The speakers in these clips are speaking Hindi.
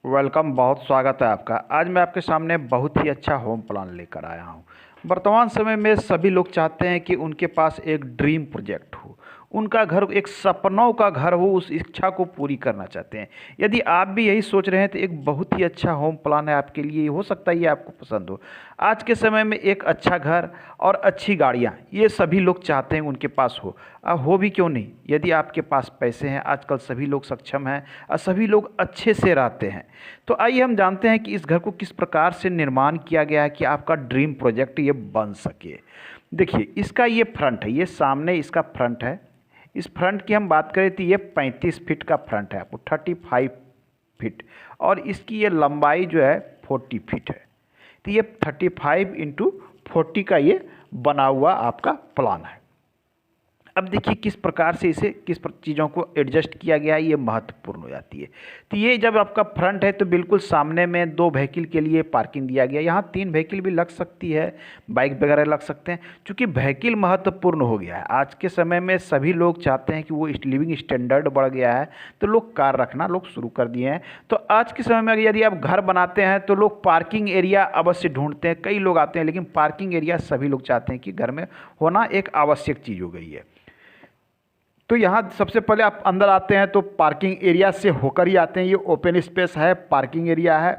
वेलकम, बहुत स्वागत है आपका। आज मैं आपके सामने बहुत ही अच्छा होम प्लान लेकर आया हूँ। वर्तमान समय में सभी लोग चाहते हैं कि उनके पास एक ड्रीम प्रोजेक्ट हो, उनका घर एक सपनों का घर हो, उस इच्छा को पूरी करना चाहते हैं। यदि आप भी यही सोच रहे हैं तो एक बहुत ही अच्छा होम प्लान है आपके लिए। हो सकता है ये आपको पसंद हो। आज के समय में एक अच्छा घर और अच्छी गाड़ियाँ ये सभी लोग चाहते हैं उनके पास हो। हो भी क्यों नहीं, यदि आपके पास पैसे हैं। आजकल सभी लोग सक्षम हैं और सभी लोग अच्छे से रहते हैं। तो आइए हम जानते हैं कि इस घर को किस प्रकार से निर्माण किया गया है कि आपका ड्रीम प्रोजेक्ट ये बन सके। देखिए, इसका ये फ्रंट है, ये सामने इसका फ्रंट है। इस फ्रंट की हम बात करें तो ये 35 फीट का फ्रंट है, आपको 35 फीट, और इसकी ये लंबाई जो है 40 फीट है। तो ये 35 इंटू 40 का ये बना हुआ आपका प्लान है। अब देखिए किस प्रकार से इसे चीज़ों को एडजस्ट किया गया है, ये महत्वपूर्ण हो जाती है। तो ये जब आपका फ्रंट है तो बिल्कुल सामने में 2 व्हीकल के लिए पार्किंग दिया गया। यहाँ 3 व्हीकल भी लग सकती है, बाइक वगैरह लग सकते हैं। चूँकि व्हीकल महत्वपूर्ण हो गया है आज के समय में, सभी लोग चाहते हैं कि वो लिविंग स्टैंडर्ड बढ़ गया है, तो लोग कार रखना लोग शुरू कर दिए हैं। तो आज के समय में यदि आप घर बनाते हैं तो लोग पार्किंग एरिया अवश्य ढूंढते हैं। कई लोग आते हैं, लेकिन पार्किंग एरिया सभी लोग चाहते हैं कि घर में होना एक आवश्यक चीज़ हो गई है। तो यहाँ सबसे पहले आप अंदर आते हैं तो पार्किंग एरिया से होकर ही आते हैं। ये ओपन स्पेस है, पार्किंग एरिया है।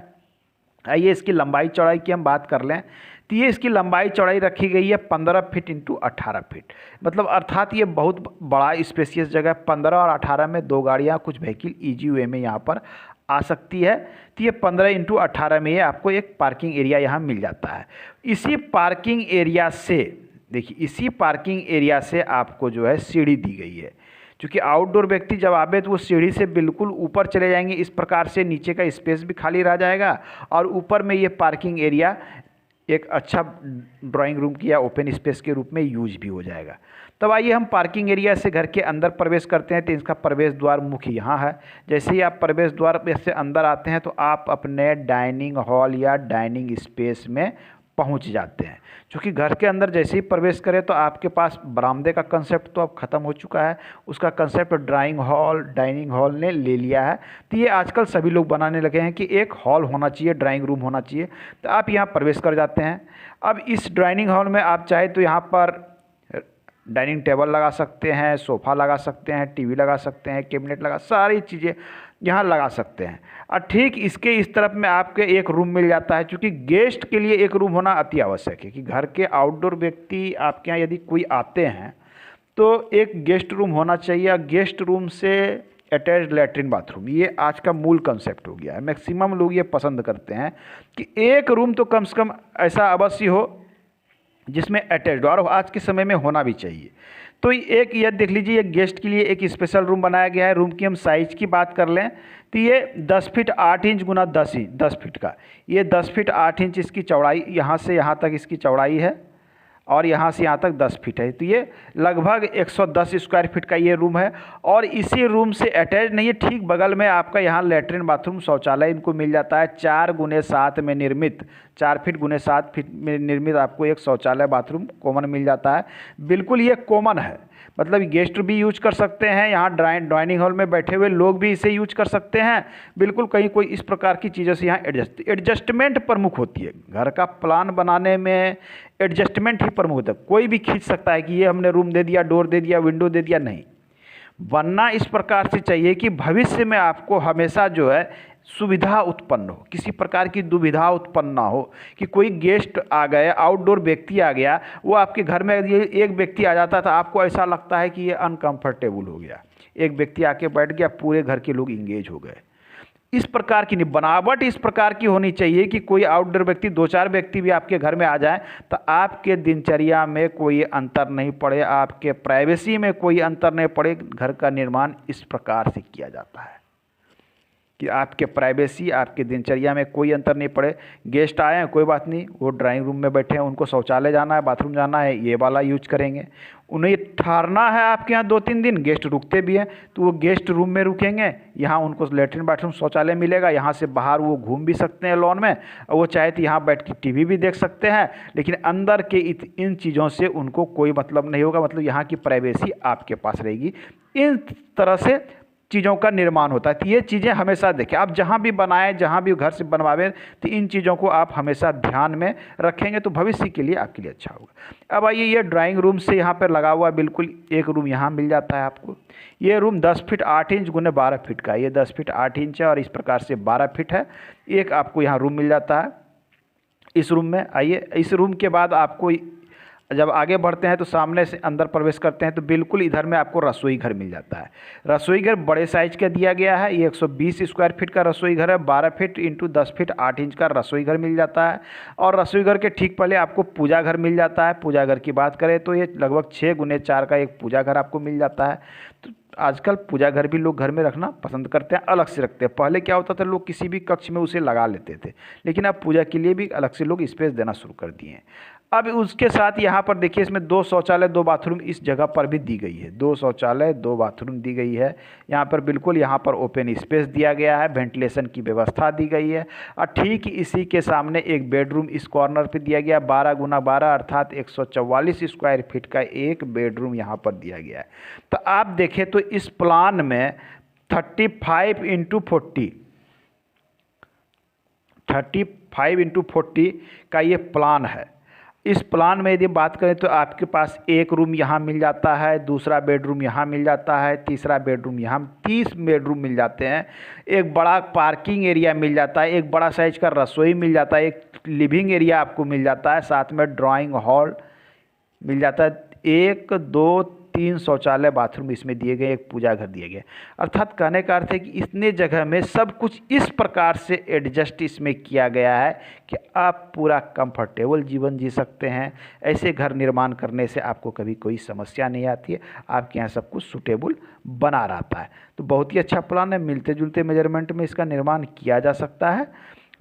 आइए इसकी लंबाई चौड़ाई की हम बात कर लें तो ये इसकी लंबाई चौड़ाई रखी गई है 15 फीट इंटू 18 फीट। मतलब अर्थात ये बहुत बड़ा स्पेसियस जगह है। 15 और 18 में 2 गाड़ियाँ कुछ व्हीकल ईजी वे में यहाँ पर आ सकती है। तो ये 15 इंटू 18 में ये आपको एक पार्किंग एरिया यहाँ मिल जाता है। इसी पार्किंग एरिया से देखिए, इसी पार्किंग एरिया से आपको जो है सीढ़ी दी गई है। क्योंकि आउटडोर व्यक्ति जब आवे तो वो सीढ़ी से बिल्कुल ऊपर चले जाएंगे। इस प्रकार से नीचे का स्पेस भी खाली रह जाएगा और ऊपर में ये पार्किंग एरिया एक अच्छा ड्राइंग रूम की या ओपन स्पेस के रूप में यूज भी हो जाएगा। तब आइए हम पार्किंग एरिया से घर के अंदर प्रवेश करते हैं। तो इसका प्रवेश द्वार मुख्य यहाँ है। जैसे ही आप प्रवेश द्वार से अंदर आते हैं तो आप अपने डाइनिंग हॉल या डाइनिंग स्पेस में पहुंच जाते हैं। क्योंकि घर के अंदर जैसे ही प्रवेश करें तो आपके पास बरामदे का कंसेप्ट तो अब ख़त्म हो चुका है। उसका कंसेप्ट डाइनिंग हॉल ने ले लिया है। तो ये आजकल सभी लोग बनाने लगे हैं कि एक हॉल होना चाहिए, ड्राइंग रूम होना चाहिए। तो आप यहाँ प्रवेश कर जाते हैं। अब इस डाइनिंग हॉल में आप चाहे तो यहाँ पर डाइनिंग टेबल लगा सकते हैं, सोफ़ा लगा सकते हैं, टीवी लगा सकते हैं, कैबिनेट लगा, सारी चीज़ें यहाँ लगा सकते हैं। और ठीक इसके इस तरफ में आपके एक रूम मिल जाता है। क्योंकि गेस्ट के लिए एक रूम होना अति आवश्यक है कि घर के आउटडोर व्यक्ति आपके यहाँ यदि कोई आते हैं तो एक गेस्ट रूम होना चाहिए। और गेस्ट रूम से अटैच्ड लैट्रिन बाथरूम, ये आज का मूल कंसेप्ट हो गया है। मैक्सिमम लोग ये पसंद करते हैं कि एक रूम तो कम से कम ऐसा अवश्य हो जिसमें अटैच्ड, और आज के समय में होना भी चाहिए। तो एक ये देख लीजिए, गेस्ट के लिए एक स्पेशल रूम बनाया गया है। रूम की हम साइज़ की बात कर लें तो ये 10 फीट 8 इंच गुना 10 फीट का, ये 10 फीट 8 इंच इसकी चौड़ाई, यहाँ से यहाँ तक इसकी चौड़ाई है और यहाँ से यहाँ तक 10 फीट है। तो ये लगभग 110 स्क्वायर फीट का ये रूम है। और इसी रूम से अटैच नहीं है, ठीक बगल में आपका यहाँ लेटरिन बाथरूम शौचालय इनको मिल जाता है। 4 गुने 7 में निर्मित, 4 फीट गुने 7 फीट में निर्मित आपको एक शौचालय बाथरूम कॉमन मिल जाता है। बिल्कुल ये कॉमन है, मतलब गेस्ट भी यूज कर सकते हैं, यहाँ डाइनिंग हॉल में बैठे हुए लोग भी इसे यूज कर सकते हैं। बिल्कुल कहीं कोई इस प्रकार की चीज़ों से यहाँ एडजस्टमेंट प्रमुख होती है। घर का प्लान बनाने में एडजस्टमेंट ही प्रमुख होता है। कोई भी खींच सकता है कि ये हमने रूम दे दिया, डोर दे दिया, विंडो दे दिया, नहीं। बनना इस प्रकार से चाहिए कि भविष्य में आपको हमेशा जो है सुविधा उत्पन्न हो, किसी प्रकार की दुविधा उत्पन्न ना हो कि कोई गेस्ट आ गए, आउटडोर व्यक्ति आ गया, वो आपके घर में ये एक व्यक्ति आ जाता था, आपको ऐसा लगता है कि ये अनकंफर्टेबल हो गया। एक व्यक्ति आके बैठ गया, पूरे घर के लोग इंगेज हो गए। इस प्रकार की नहीं, बनावट इस प्रकार की होनी चाहिए कि कोई आउटडोर व्यक्ति, 2-4 व्यक्ति भी आपके घर में आ जाए तो आपके दिनचर्या में कोई अंतर नहीं पड़े, आपके प्राइवेसी में कोई अंतर नहीं पड़े। घर का निर्माण इस प्रकार से किया जाता है कि आपके प्राइवेसी, आपके दिनचर्या में कोई अंतर नहीं पड़े। गेस्ट आए हैं, कोई बात नहीं, वो ड्राइंग रूम में बैठे हैं, उनको शौचालय जाना है, बाथरूम जाना है, ये वाला यूज करेंगे। उन्हें ठहरना है आपके यहाँ 2-3 दिन, गेस्ट रुकते भी हैं तो वो गेस्ट रूम में रुकेंगे। यहाँ उनको लेटरिन बाथरूम शौचालय मिलेगा। यहाँ से बाहर वो घूम भी सकते हैं लॉन में, और वो चाहे तो यहाँ बैठ के टीवी भी देख सकते हैं। लेकिन अंदर के इन चीज़ों से उनको कोई मतलब नहीं होगा, मतलब यहाँ की प्राइवेसी आपके पास रहेगी। इन तरह से चीज़ों का निर्माण होता है। तो ये चीज़ें हमेशा देखें, आप जहाँ भी बनाएं, जहाँ भी घर से बनवावें, तो इन चीज़ों को आप हमेशा ध्यान में रखेंगे तो भविष्य के लिए आपके लिए अच्छा होगा। अब आइए, ये ड्राइंग रूम से यहाँ पर लगा हुआ बिल्कुल एक रूम यहाँ मिल जाता है आपको। ये रूम 10 फीट 8 इंच गुने 12 फीट का है। ये 10 फीट 8 इंच है और इस प्रकार से 12 फीट है। एक आपको यहाँ रूम मिल जाता है इस रूम में। आइए, इस रूम के बाद आपको जब आगे बढ़ते हैं तो सामने से अंदर प्रवेश करते हैं तो बिल्कुल इधर में आपको रसोई घर मिल जाता है। रसोई घर बड़े साइज का दिया गया है। ये 120 स्क्वायर फीट का रसोई घर है। 12 फीट इंटू 10 फीट 8 इंच का रसोई घर मिल जाता है। और रसोई घर के ठीक पहले आपको पूजा घर मिल जाता है। पूजा घर की बात करें तो ये लगभग 6 गुने 4 का एक पूजा घर आपको मिल जाता है। तो आजकल पूजा घर भी लोग घर में रखना पसंद करते हैं, अलग से रखते हैं। पहले क्या होता था, लोग किसी भी कक्ष में उसे लगा लेते थे, लेकिन अब पूजा के लिए भी अलग से लोग स्पेस देना शुरू कर दिए हैं। अब उसके साथ यहाँ पर देखिए, इसमें 2 शौचालय 2 बाथरूम इस जगह पर भी दी गई है। 2 शौचालय 2 बाथरूम दी गई है। यहाँ पर बिल्कुल यहाँ पर ओपन स्पेस दिया गया है, वेंटिलेशन की व्यवस्था दी गई है। और ठीक इसी के सामने एक बेडरूम इस कॉर्नर पे दिया गया, 12 गुना 12 अर्थात 144 स्क्वायर फीट का एक बेडरूम यहाँ पर दिया गया है। तो आप देखें तो इस प्लान में 35x40 का ये प्लान है। इस प्लान में यदि बात करें तो आपके पास एक रूम यहाँ मिल जाता है, दूसरा बेडरूम यहाँ मिल जाता है, तीसरा बेडरूम यहाँ, 30 बेडरूम मिल जाते हैं। एक बड़ा पार्किंग एरिया मिल जाता है, एक बड़ा साइज का रसोई मिल जाता है, एक लिविंग एरिया आपको मिल जाता है, साथ में ड्राइंग हॉल मिल जाता है। 1 2 3 शौचालय बाथरूम इसमें दिए गए, एक पूजा घर दिए गए। अर्थात कहने का अर्थ है कि इतने जगह में सब कुछ इस प्रकार से एडजस्ट इसमें किया गया है कि आप पूरा कंफर्टेबल जीवन जी सकते हैं। ऐसे घर निर्माण करने से आपको कभी कोई समस्या नहीं आती है, आपके यहाँ सब कुछ सूटेबल बना रहता है। तो बहुत ही अच्छा प्लान है। मिलते जुलते मेजरमेंट में इसका निर्माण किया जा सकता है।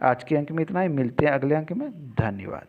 आज के अंक में इतना ही, मिलते हैं अगले अंक में। धन्यवाद।